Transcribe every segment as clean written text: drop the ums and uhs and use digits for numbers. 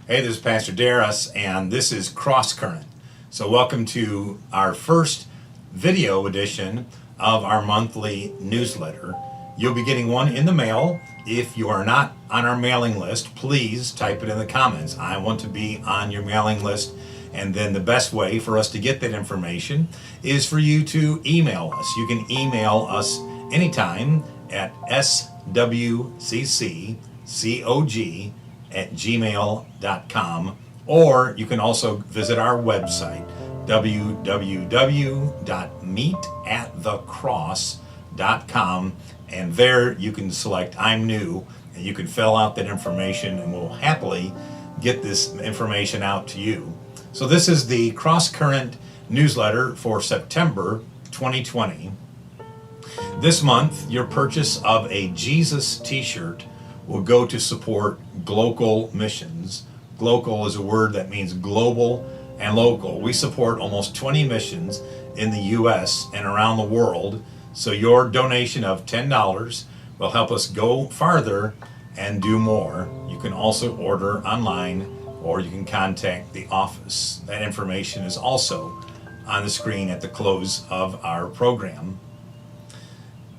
Hey, this is Pastor Darius, and this is Cross Current. So welcome to our first video edition of our monthly newsletter. You'll be getting one in the mail. If you are not on our mailing list, please type it in the comments. I want to be on your mailing list. And then the best way for us to get that information is for you to email us. You can email us anytime at swccog@gmail.com, or you can also visit our website, www.meetatthecross.com, and there you can select I'm new, and you can fill out that information, and we'll happily get this information out to you. So this is the Cross Current newsletter for September 2020. This month, your purchase of a Jesus t-shirt will go to support global missions. Global is a word that means global and local. We support almost 20 missions in the U.S. and around the world, so your donation of $10 will help us go farther and do more. You can also order online, or you can contact the office. That information is also on the screen at the close of our program.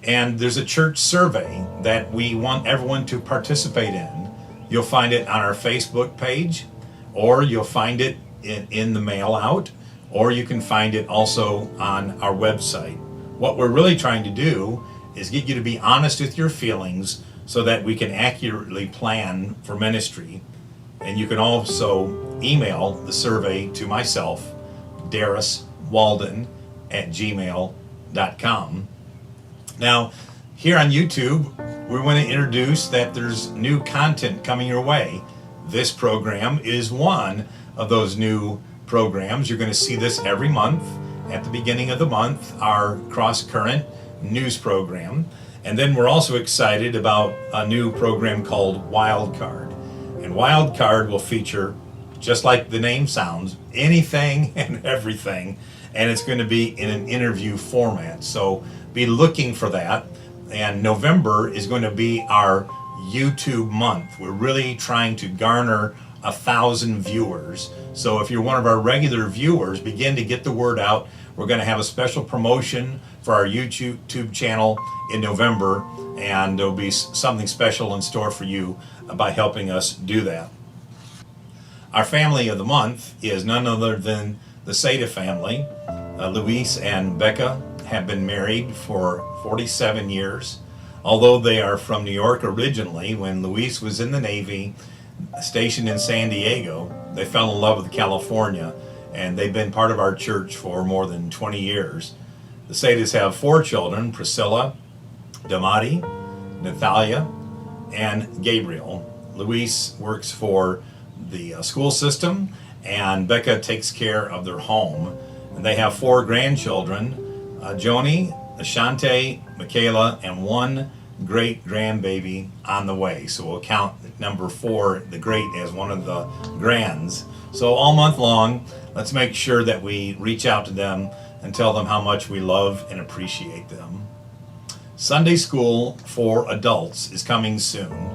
And there's a church survey that we want everyone to participate in. You'll find it on our Facebook page, or you'll find it in the mail out, or you can find it also on our website. What we're really trying to do is get you to be honest with your feelings so that we can accurately plan for ministry. And you can also email the survey to myself, Darius Walden @gmail.com. Now, here on YouTube, we want to introduce that there's new content coming your way. This program is one of those new programs. You're going to see this every month at the beginning of the month, our Cross Current news program. And then we're also excited about a new program called Wildcard. And Wildcard will feature, just like the name sounds, anything and everything. And it's going to be in an interview format. So be looking for that. And November is going to be our YouTube month. We're really trying to garner 1,000 viewers. So if you're one of our regular viewers, begin to get the word out. We're going to have a special promotion for our YouTube channel in November, and there'll be something special in store for you by helping us do that. Our family of the month is none other than the Seda family. Luis and Becca have been married for 47 years. Although they are from New York originally, when Luis was in the Navy, stationed in San Diego, they fell in love with California, and they've been part of our church for more than 20 years. The Sedas have 4 children: Priscilla, Damati, Natalia, and Gabriel. Luis works for the school system, and Becca takes care of their home. And they have 4 grandchildren: Joni, Ashante, Michaela, and 1 great grandbaby on the way. So we'll count number 4, the great, as one of the grands. So all month long, let's make sure that we reach out to them and tell them how much we love and appreciate them. Sunday school for adults is coming soon.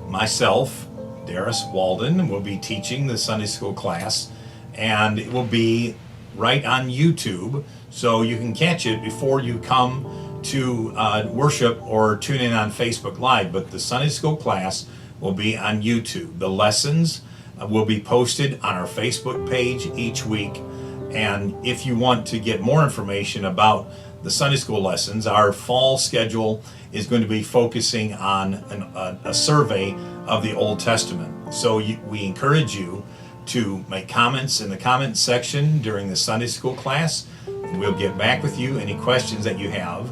Myself, Darius Walden, will be teaching the Sunday school class, and it will be right on YouTube, so you can catch it before you come to worship or tune in on Facebook Live. But the Sunday school class will be on YouTube. The lessons will be posted on our Facebook page each week. And if you want to get more information about the Sunday school lessons, our fall schedule is going to be focusing on a survey of the Old Testament. So we encourage you to make comments in the comments section during the Sunday school class. We'll get back with you, any questions that you have.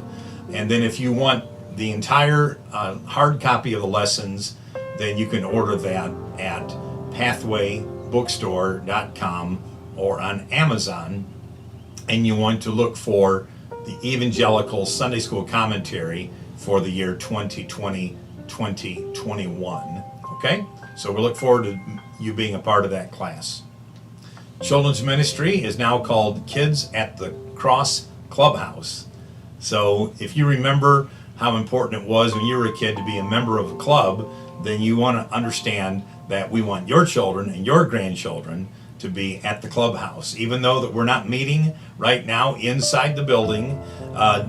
And then if you want the entire hard copy of the lessons, then you can order that at pathwaybookstore.com or on Amazon. And you want to look for the Evangelical Sunday School Commentary for the year 2020-2021. Okay? So we look forward to you being a part of that class. Children's ministry is now called Kids at the Cross Clubhouse. So if you remember how important it was when you were a kid to be a member of a club, then you want to understand that we want your children and your grandchildren to be at the clubhouse. Even though that we're not meeting right now inside the building,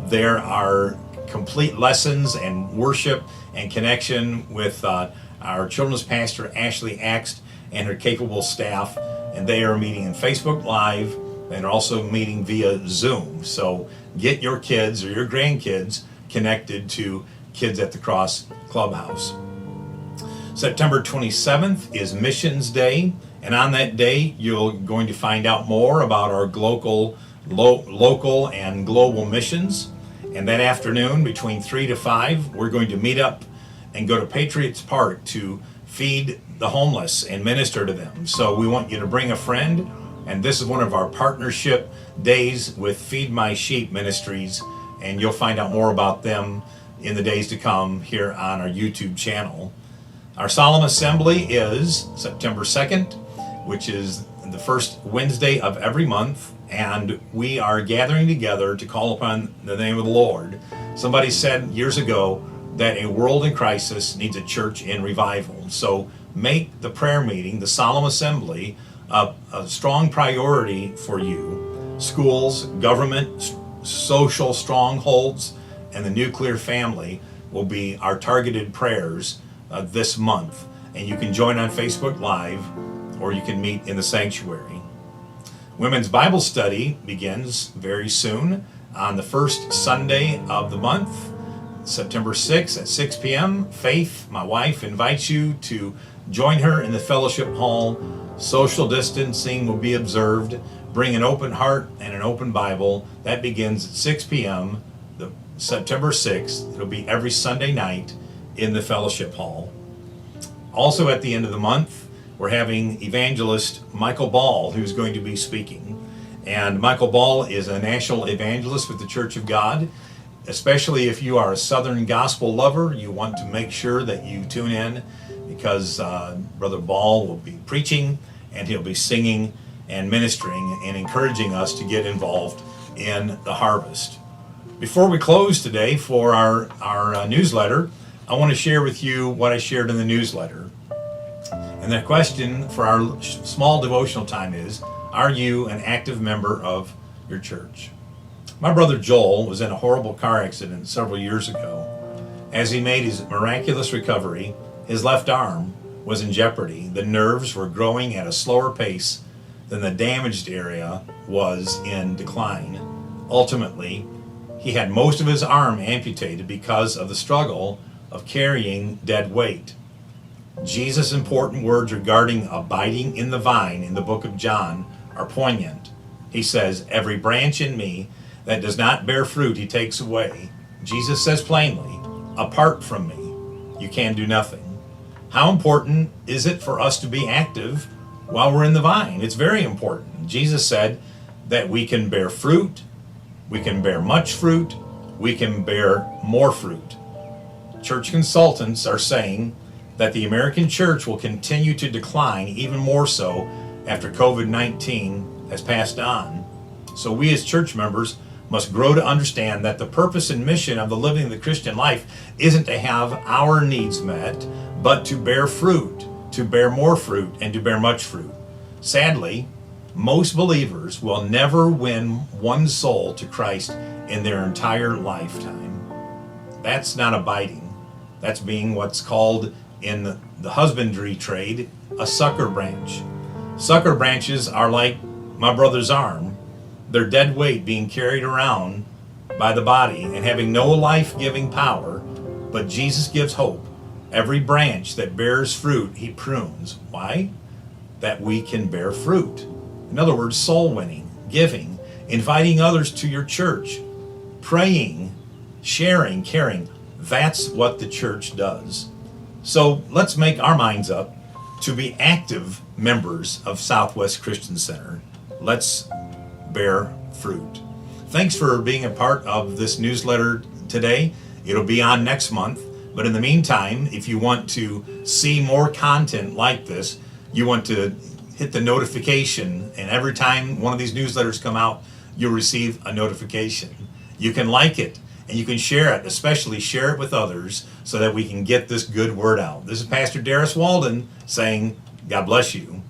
there are complete lessons and worship and connection with our children's pastor, Ashley Axt, and her capable staff. And they are meeting in Facebook Live and also meeting via Zoom. So get your kids or your grandkids connected to Kids at the Cross Clubhouse. September 27th is Missions Day, and on that day you're going to find out more about our local and global missions. And that afternoon between 3 to 5 we're going to meet up and go to Patriots Park to feed the homeless and minister to them. So we want you to bring a friend, and this is one of our partnership days with Feed My Sheep Ministries, and you'll find out more about them in the days to come here on our YouTube channel. Our solemn assembly is September 2nd, which is the first Wednesday of every month, and we are gathering together to call upon the name of the Lord. Somebody said years ago that a world in crisis needs a church in revival. So make the prayer meeting, the solemn assembly, a strong priority for you. Schools, government, social strongholds, and the nuclear family will be our targeted prayers this month. And you can join on Facebook Live, or you can meet in the sanctuary. Women's Bible study begins very soon on the first Sunday of the month, September 6th at 6 p.m. Faith, my wife, invites you to join her in the fellowship hall. Social distancing will be observed. Bring an open heart and an open Bible. That begins at 6 p.m. September 6th. It'll be every Sunday night in the fellowship hall. Also at the end of the month, we're having evangelist Michael Ball, who's going to be speaking. And Michael Ball is a national evangelist with the Church of God. Especially if you are a Southern gospel lover, you want to make sure that you tune in, because Brother Ball will be preaching, and he'll be singing and ministering and encouraging us to get involved in the harvest. Before we close today for our newsletter, I want to share with you what I shared in the newsletter. And the question for our small devotional time is, are you an active member of your church? My brother Joel was in a horrible car accident several years ago. As he made his miraculous recovery, his left arm was in jeopardy. The nerves were growing at a slower pace than the damaged area was in decline. Ultimately, he had most of his arm amputated because of the struggle of carrying dead weight. Jesus' important words regarding abiding in the vine in the book of John are poignant. He says, "Every branch in me that does not bear fruit he takes away." Jesus says plainly, apart from me, you can do nothing. How important is it for us to be active while we're in the vine? It's very important. Jesus said that we can bear fruit, we can bear much fruit, we can bear more fruit. Church consultants are saying that the American church will continue to decline even more so after COVID-19 has passed on. So we as church members must grow to understand that the purpose and mission of the living of the Christian life isn't to have our needs met, but to bear fruit, to bear more fruit, and to bear much fruit. Sadly, most believers will never win one soul to Christ in their entire lifetime. That's not abiding. That's being what's called in the husbandry trade a sucker branch. Sucker branches are like my brother's arm. They're dead weight being carried around by the body and having no life-giving power, but Jesus gives hope. Every branch that bears fruit, he prunes. Why? That we can bear fruit. In other words, soul winning, giving, inviting others to your church, praying, sharing, caring. That's what the church does. So let's make our minds up to be active members of Southwest Christian Center. Let's bear fruit. Thanks for being a part of this newsletter today. It'll be on next month. But in the meantime, if you want to see more content like this, you want to hit the notification, and every time one of these newsletters come out, you'll receive a notification. You can like it, and you can share it, especially share it with others so that we can get this good word out. This is Pastor Darius Walden saying, God bless you.